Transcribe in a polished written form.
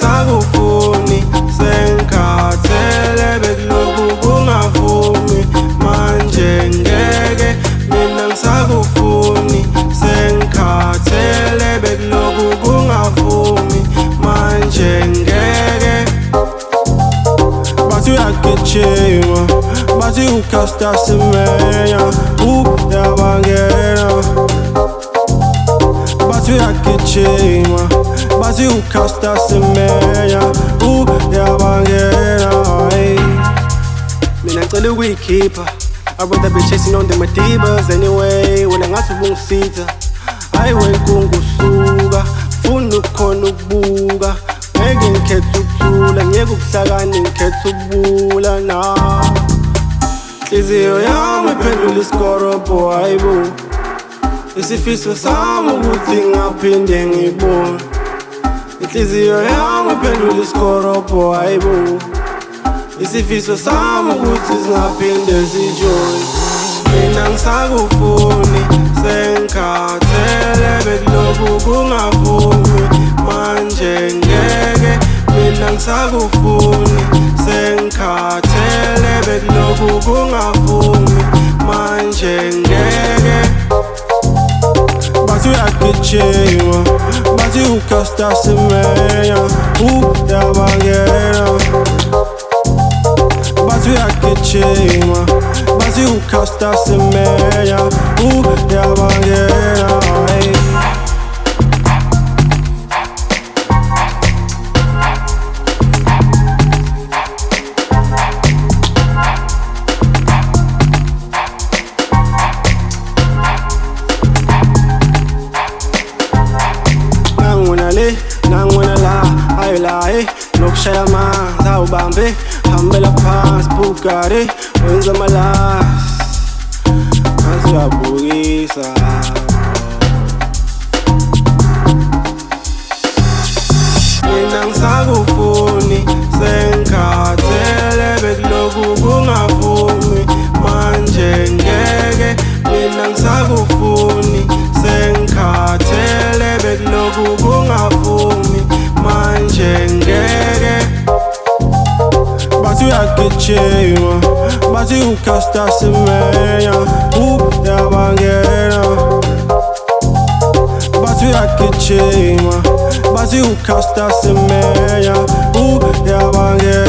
ngisakufuni sengikhathele bekulokhu kungavumi manje ngeke mina ngisakufuni sengikhathele bekulokhu kungavumi manje ngeke bathi uyagijima bathi ucasta Semenya uyabangena bathi uyagijima bathi ucasta Semenya uyabangena mina ngicela ukuyikhipha I'd rather be chasing on them divas anyway wena ngathi ubungisitha hayi wenkungusuka funa ukukhona ukubuka ngeke ngikhethe ukuthula ngeke ukuhlakani ngikhethe ukubula na inhliziyo yami iphendula isikorobo hayibo isifiso sami ukuthi ngaphinde ngibone inhliziyo yami iphendula isikorobo hayibo isifiso sami ukuthi singaphinde sijoyine mina ngisakufuni sengikhathele bekulokhu kungavumi manje ngeke mina ngisakufuni sengikhathele bekulokhu kungavumi manje ngeke bathi uyagijima bathi ucasta Semenya uyabangena bathi uyagijima bathi ucasta Semenya uyabangena nangona la ayolaye nokushaya amanzi awubambe hambela phansi Bugatti wenza amalas ngaze uyabukisa mina ngisakufuni sengikhathele bekulokhu kungavumi manje ngeke mina ngisakufuni sengikhathele bekulokhu kungavumi manje ngeke bathi uyagijima bathi ucasta Semenya uyabangena bathi uyagijima bathi ucasta Semenya uyabangena